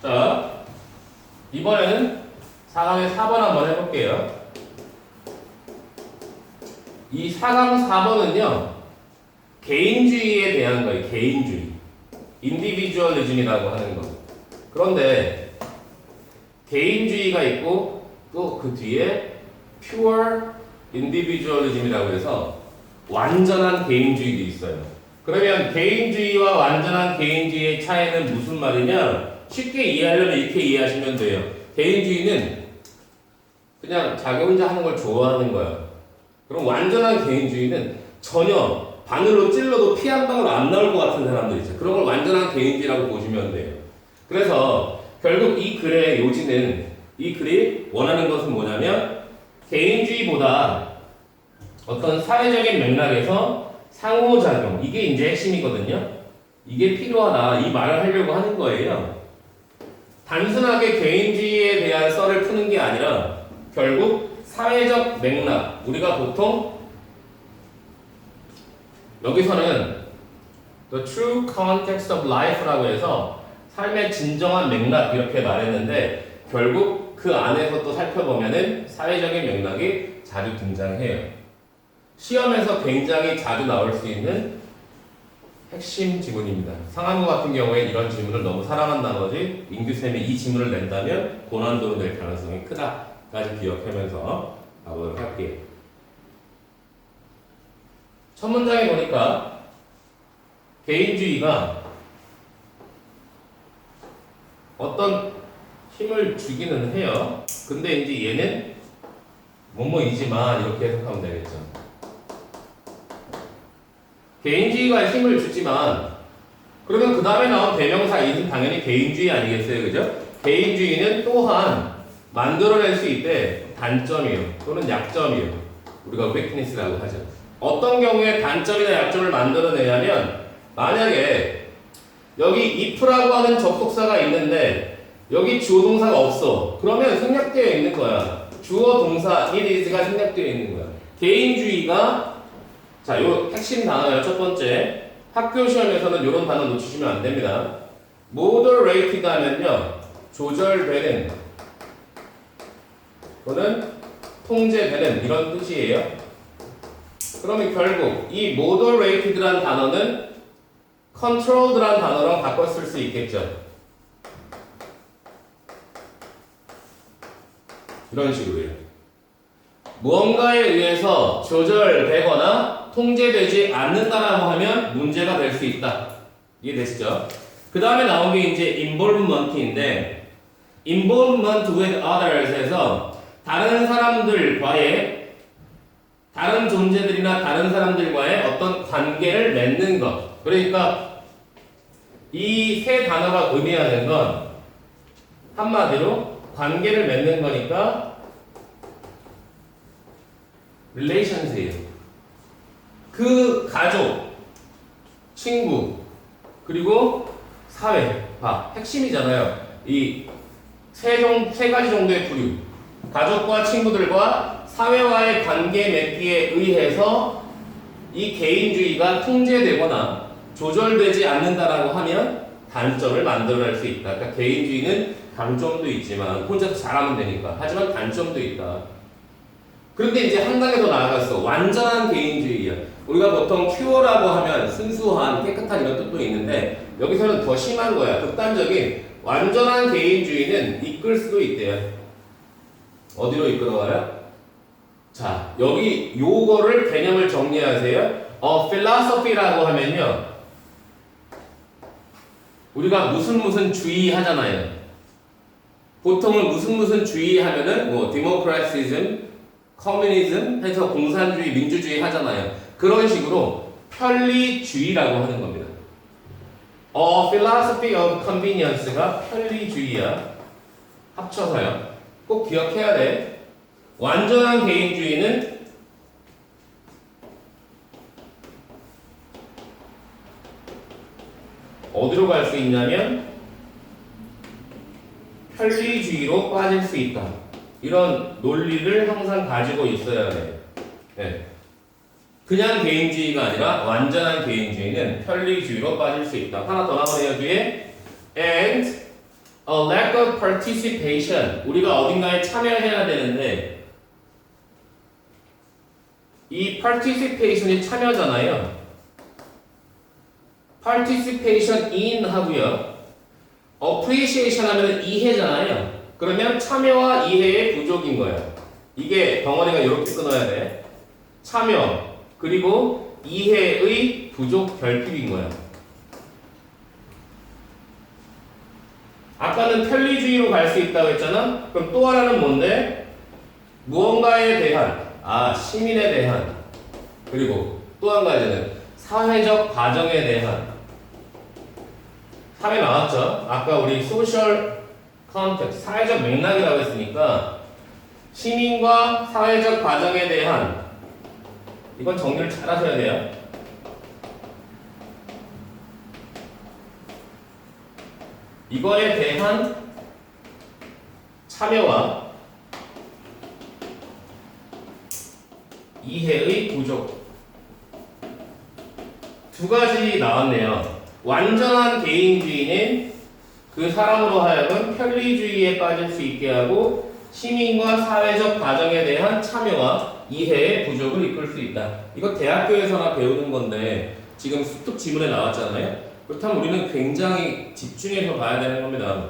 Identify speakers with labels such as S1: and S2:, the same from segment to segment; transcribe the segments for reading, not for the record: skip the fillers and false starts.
S1: 자, 이번에는 4강의 4번 한번 해볼게요. 이 4강 4번은요, 개인주의에 대한 거예요. 개인주의. 인디비주얼리즘이라고 하는 거. 그런데 개인주의가 있고 또 그 뒤에 pure individualism이라고 해서 완전한 개인주의도 있어요. 그러면 개인주의와 완전한 개인주의의 차이는 무슨 말이냐? 쉽게 이해하려면 이렇게 이해하시면 돼요. 개인주의는 그냥 자기 혼자 하는 걸 좋아하는 거야. 그럼 완전한 개인주의는 전혀 바늘로 찔러도 피 한 방울 안 나올 것 같은 사람들 있어요. 그런 걸 완전한 개인주의라고 보시면 돼요. 그래서 결국 이 글의 요지는, 이 글이 원하는 것은 뭐냐면 개인주의보다 어떤 사회적인 맥락에서 상호작용, 이게 이제 핵심이거든요. 이게 필요하다, 이 말을 하려고 하는 거예요. 단순하게 개인주의에 대한 썰을 푸는 게 아니라 결국 사회적 맥락, 우리가 보통 여기서는 the true context of life라고 해서 삶의 진정한 맥락 이렇게 말했는데 결국 그 안에서 또 살펴보면은 사회적인 맥락이 자주 등장해요. 시험에서 굉장히 자주 나올 수 있는 핵심 지문입니다. 상한고 같은 경우에 이런 지문을 너무 사랑한 나머지 인규쌤이 이 지문을 낸다면 고난도로 낼 가능성이 크다까지 기억하면서 가보도록 할게요. 첫 문장에 보니까 개인주의가 어떤 힘을 주기는 해요. 근데 이제 얘는 뭐뭐이지만 이렇게 해석하면 되겠죠. 개인주의가 힘을 주지만 그러면 그 다음에 나온 대명사 이는 당연히 개인주의 아니겠어요? 그죠? 개인주의는 또한 만들어낼 수 있대 단점이요 또는 약점이요. 우리가 weakness라고 하죠. 어떤 경우에 단점이나 약점을 만들어내냐면 만약에 여기 if라고 하는 접속사가 있는데 여기 주어 동사가 없어. 그러면 생략되어 있는 거야. 주어 동사 it is가 생략되어 있는 거야. 개인주의가 자, 요 핵심 단어예요. 첫 번째. 학교 시험에서는 이런 단어 놓치시면 안 됩니다. moderate 하면요. 조절되는 또는 통제되는 이런 뜻이에요. 그러면 결국 이 moderated라는 단어는 controlled라는 단어랑 바꿔 쓸 수 있겠죠. 이런 식으로요. 무언가에 의해서 조절되거나 통제되지 않는다라고 하면 문제가 될 수 있다. 이해되시죠? 그 다음에 나온 게 이제 involvement인데 involvement with others에서 다른 사람들과의 다른 존재들이나 다른 사람들과의 어떤 관계를 맺는 것. 그러니까 이 세 단어가 의미하는 건 한마디로 관계를 맺는 거니까 relations예요. 그 가족, 친구, 그리고 사회. 핵심이잖아요. 이 세 가지 정도의 부류. 가족과 친구들과 사회와의 관계 맺기에 의해서 이 개인주의가 통제되거나 조절되지 않는다라고 하면 단점을 만들어낼 수 있다. 그러니까 개인주의는 강점도 있지만 혼자서 잘하면 되니까. 하지만 단점도 있다. 그런데 이제 한 단계 더 나아갔어. 완전한 개인주의야. 우리가 보통 퓨어라고 하면 순수한, 깨끗한 이런 뜻도 있는데 여기서는 더 심한 거야. 극단적인 완전한 개인주의는 이끌 수도 있대요. 어디로 이끌어가요? 자, 여기 요거를 개념을 정리하세요. philosophy라고 하면요. 우리가 무슨 주의 하잖아요. 보통은 무슨 주의 하면은 뭐 democratism, communism 해서 공산주의, 민주주의 하잖아요. 그런 식으로 편리주의라고 하는 겁니다. philosophy of convenience가 편리주의야. 합쳐서요. 꼭 기억해야 돼. 완전한 개인주의는 어디로 갈 수 있냐면 편리주의로 빠질 수 있다. 이런 논리를 항상 가지고 있어야 돼. 네. 그냥 개인주의가 아니라 완전한 개인주의는 편리주의로 빠질 수 있다. 하나 더 나오네요, 뒤에. And A lack of participation. 우리가 어딘가에 참여해야 되는데 이 participation이 참여잖아요. participation in 하고요. appreciation 하면 이해잖아요. 그러면 참여와 이해의 부족인 거예요. 이게 덩어리가 이렇게 끊어야 돼. 참여 그리고 이해의 부족 결핍인 거예요. 아까는 편리주의로 갈 수 있다고 했잖아. 그럼 또 하나는 뭔데? 무언가에 대한 시민에 대한 그리고 또 한 가지는 사회적 과정에 대한 사회 나왔죠? 아까 우리 social context 사회적 맥락이라고 했으니까 시민과 사회적 과정에 대한 이건 정리를 잘 하셔야 돼요. 이거에 대한 참여와 이해의 부족 두 가지 나왔네요. 완전한 개인주의는 그 사람으로 하여금 편리주의에 빠질 수 있게 하고 시민과 사회적 과정에 대한 참여와 이해의 부족을 이끌 수 있다. 이거 대학교에서나 배우는 건데 지금 수특 지문에 나왔잖아요. 그렇다면 우리는 굉장히 집중해서 봐야 되는 겁니다.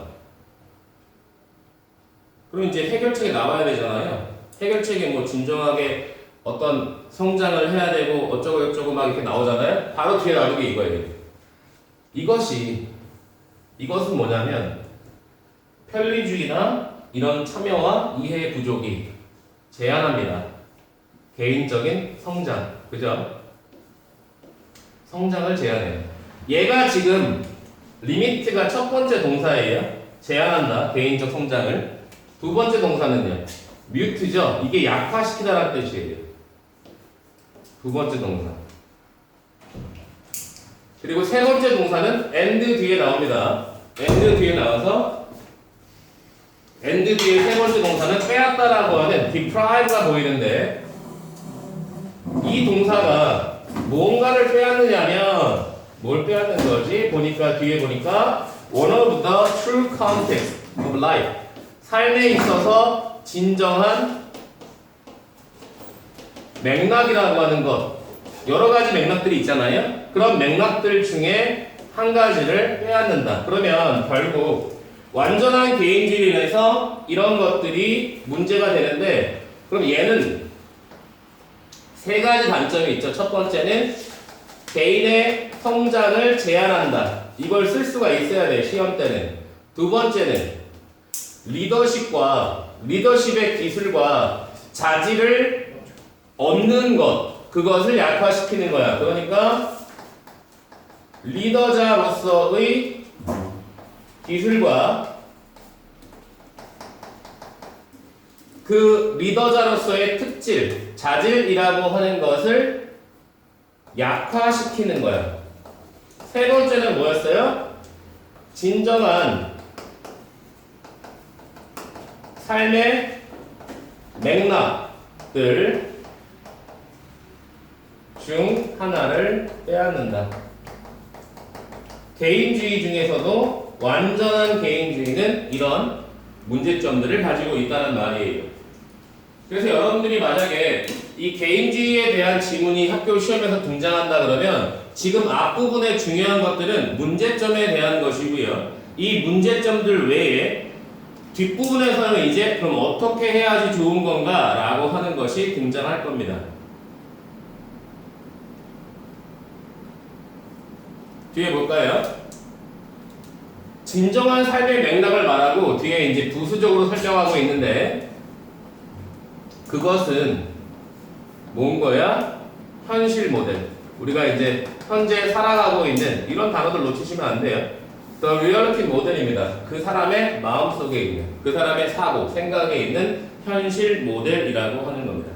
S1: 그럼 이제 해결책이 나와야 되잖아요. 해결책이 뭐 진정하게 어떤 성장을 해야 되고 어쩌고 저쩌고 막 이렇게 나오잖아요. 바로 뒤에 나오는 게 이거예요. 이것은 뭐냐면 편리주의나 이런 참여와 이해 부족이 제한합니다. 개인적인 성장, 그죠? 성장을 제한해요. 얘가 지금 리미트가 첫 번째 동사예요. 제한한다, 개인적 성장을. 두 번째 동사는요, 뮤트죠. 이게 약화시키다라는 뜻이에요. 두 번째 동사. 그리고 세 번째 동사는 and 뒤에 나옵니다. and 뒤에 나와서 and 뒤에 세 번째 동사는 빼앗다라고 하는 deprive가 보이는데 이 동사가 뭔가를 빼앗느냐면 뭘 빼앗는 거지? 보니까 뒤에 보니까 one of the true context of life 삶에 있어서 진정한 맥락이라고 하는 것 여러 가지 맥락들이 있잖아요. 그런 맥락들 중에 한 가지를 빼앗는다. 그러면 결국 완전한 개인주의로 인해서 이런 것들이 문제가 되는데 그럼 얘는 세 가지 단점이 있죠. 첫 번째는 개인의 성장을 제한한다. 이걸 쓸 수가 있어야 돼, 시험 때는. 두 번째는 리더십의 기술과 자질을 얻는 것, 그것을 약화시키는 거야. 그러니까 리더자로서의 기술과 그 리더자로서의 특질, 자질이라고 하는 것을 약화시키는 거야. 세 번째는 뭐였어요? 진정한 삶의 맥락들 중 하나를 빼앗는다. 개인주의 중에서도 완전한 개인주의는 이런 문제점들을 가지고 있다는 말이에요. 그래서 여러분들이 만약에 이 개인주의에 대한 지문이 학교 시험에서 등장한다 그러면 지금 앞부분의 중요한 것들은 문제점에 대한 것이고요. 이 문제점들 외에 뒷부분에서는 이제 그럼 어떻게 해야지 좋은 건가 라고 하는 것이 등장할 겁니다. 뒤에 볼까요? 진정한 삶의 맥락을 말하고 뒤에 이제 부수적으로 설정하고 있는데 그것은 뭔 거야? 현실 모델. 우리가 이제 현재 살아가고 있는 이런 단어들 놓치시면 안 돼요. The reality 모델입니다. 그 사람의 마음속에 있는, 그 사람의 사고, 생각에 있는 현실 모델이라고 하는 겁니다.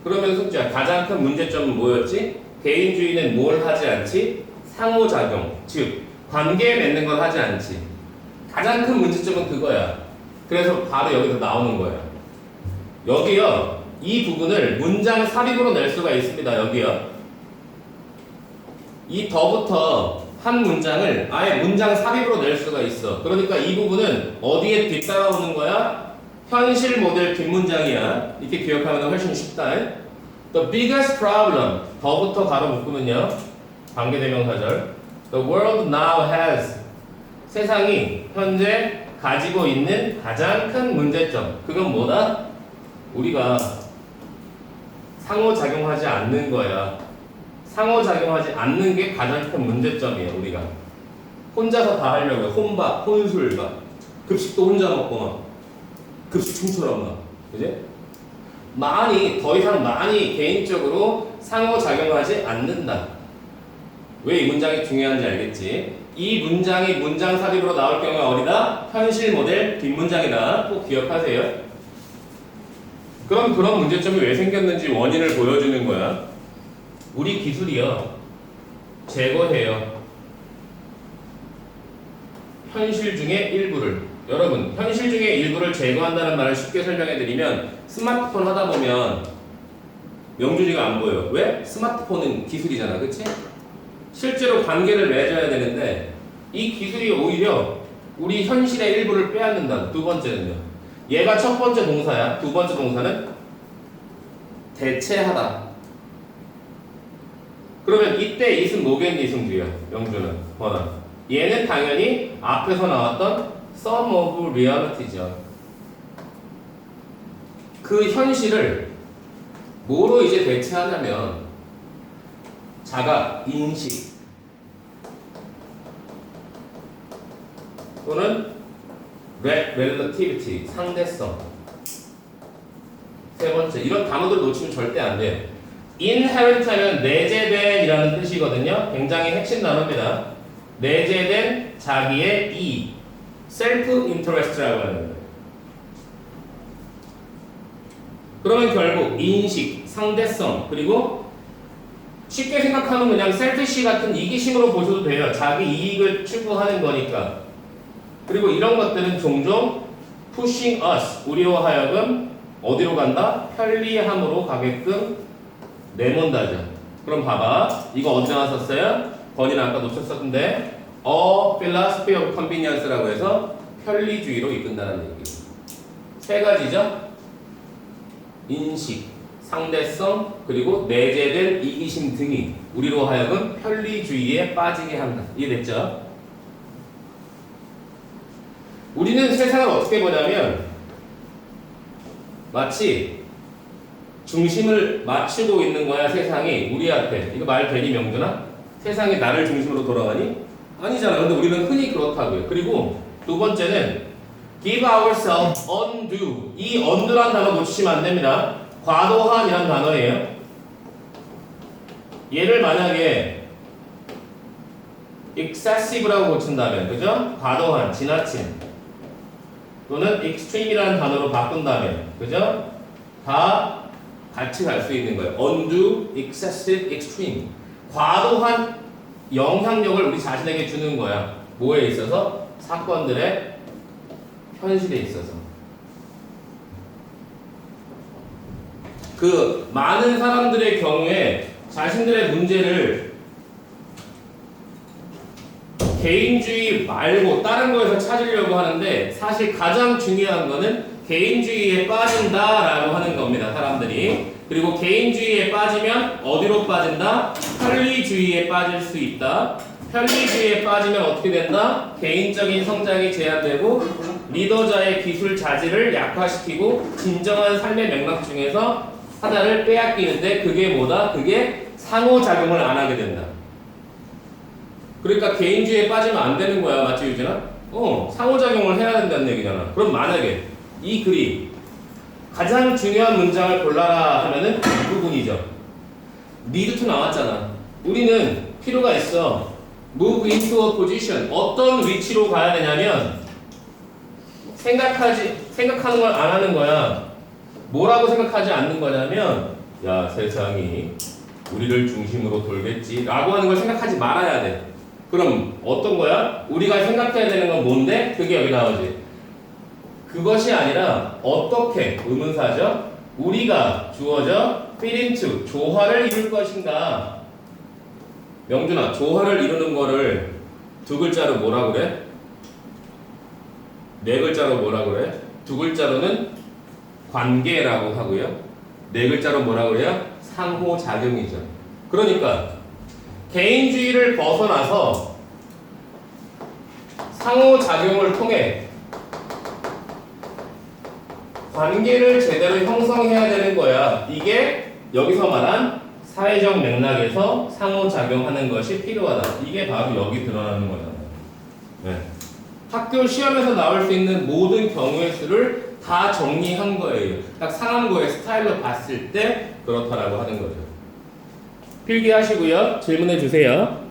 S1: 그러면 숙제야, 가장 큰 문제점은 뭐였지? 개인주의는 뭘 하지 않지? 상호작용, 즉 관계 맺는 걸 하지 않지. 가장 큰 문제점은 그거야. 그래서 바로 여기서 나오는 거야. 여기요, 이 부분을 문장 삽입으로 낼 수가 있습니다. 여기요. 이 더부터 한 문장을 아예 문장 삽입으로 낼 수가 있어. 그러니까 이 부분은 어디에 뒤따라오는 거야? 현실 모델 뒷문장이야. 이렇게 기억하면 훨씬 쉽다. The biggest problem. 더부터 가로 묶으면요. 관계대명사절. The world now has. 세상이 현재 가지고 있는 가장 큰 문제점. 그건 뭐다? 우리가 상호작용하지 않는 거야. 상호작용하지 않는 게 가장 큰 문제점이에요. 우리가 혼자서 다 하려고 해. 혼밥, 혼술 막 급식도 혼자 먹고 막 급식충처럼 막 그지? 더 이상 많이 개인적으로 상호작용하지 않는다. 왜 이 문장이 중요한지 알겠지? 이 문장이 문장 삽입으로 나올 경우가 어디다? 현실 모델 뒷문장이다. 꼭 기억하세요. 그럼 그런 문제점이 왜 생겼는지 원인을 보여주는 거야. 우리 기술이요. 제거해요. 현실 중에 일부를. 여러분, 현실 중에 일부를 제거한다는 말을 쉽게 설명해드리면 스마트폰 하다 보면 명준이가 안 보여. 왜? 스마트폰은 기술이잖아. 그치? 실제로 관계를 맺어야 되는데 이 기술이 오히려 우리 현실의 일부를 빼앗는다. 두 번째는요. 얘가 첫 번째 동사야. 두 번째 동사는 대체하다. 그러면 이때 it은 뭐겠니? 이승 뒤야. 명준은. 번아. 얘는 당연히 앞에서 나왔던 some of reality죠. 그 현실을 뭐로 이제 대체하냐면 자각, 인식 또는 relativity, 상대성. 세 번째, 이런 단어들 놓치면 절대 안 돼요. inherent 하면 내재된이라는 뜻이거든요. 굉장히 핵심 단어입니다. 내재된 자기의 이 self interest라고 하는 거예요. 그러면 결국 인식, 상대성, 그리고 쉽게 생각하면 그냥 selfish 같은 이기심으로 보셔도 돼요. 자기 이익을 추구하는 거니까. 그리고 이런 것들은 종종 pushing us, 우리와 하여금 어디로 간다? 편리함으로 가게끔 내몬다죠. 그럼 봐봐. 이거 어디 나왔었어요? 건이는 아까 놓쳤었는데 A philosophy of convenience라고 해서 편리주의로 이끈다는 얘기예요. 세 가지죠. 인식, 상대성, 그리고 내재된 이기심 등이 우리로 하여금 편리주의에 빠지게 한다. 이해됐죠? 우리는 세상을 어떻게 보냐면 마치 중심을 맞추고 있는 거야. 세상이 우리한테. 이거 말 되니 명준아? 세상이 나를 중심으로 돌아가니? 아니잖아. 근데 우리는 흔히 그렇다고요. 그리고 두 번째는 give ourselves undue. 이 undo란 단어 놓치시면 안 됩니다. 과도한이란 단어예요. 얘를 만약에 excessive라고 고친다면, 그죠? 과도한, 지나친. 또는 extreme이라는 단어로 바꾼다면, 그죠? 다 같이 갈 수 있는 거예요. undue, excessive, extreme. 과도한 영향력을 우리 자신에게 주는 거야. 뭐에 있어서? 사건들의 현실에 있어서. 그 많은 사람들의 경우에 자신들의 문제를 개인주의 말고 다른 거에서 찾으려고 하는데 사실 가장 중요한 거는 개인주의에 빠진다라고 하는 겁니다. 사람들이. 그리고 개인주의에 빠지면 어디로 빠진다? 편리주의에 빠질 수 있다. 편리주의에 빠지면 어떻게 된다? 개인적인 성장이 제한되고 리더자의 기술 자질을 약화시키고 진정한 삶의 맥락 중에서 하나를 빼앗기는데 그게 뭐다? 그게 상호작용을 안 하게 된다. 그러니까 개인주의에 빠지면 안 되는 거야. 맞지 유진아? 상호작용을 해야 된다는 얘기잖아. 그럼 만약에 이 글이 가장 중요한 문장을 골라라 하면은 이 부분이죠. need to 나왔잖아. 우리는 필요가 있어. move into a position. 어떤 위치로 가야 되냐면 생각하는 걸 안 하는 거야. 뭐라고 생각하지 않는 거냐면 야 세상이 우리를 중심으로 돌겠지 라고 하는 걸 생각하지 말아야 돼. 그럼 어떤 거야? 우리가 생각해야 되는 건 뭔데? 그게 여기 나오지. 그것이 아니라 어떻게 의문사죠? 우리가 주어져 fit into 조화를 이룰 것인가 명준아, 조화를 이루는 거를 두 글자로 뭐라 그래? 네 글자로 뭐라 그래? 두 글자로는 관계라고 하고요. 네 글자로 뭐라 그래요? 상호작용이죠. 그러니까 개인주의를 벗어나서 상호작용을 통해 관계를 제대로 형성해야 되는 거야. 이게 여기서 말한 사회적 맥락에서 상호작용하는 것이 필요하다. 이게 바로 여기 드러나는 거잖아요. 네. 학교 시험에서 나올 수 있는 모든 경우의 수를 다 정리한 거예요. 딱 상황고의 스타일로 봤을 때 그렇다라고 하는 거죠. 필기하시고요. 질문해 주세요.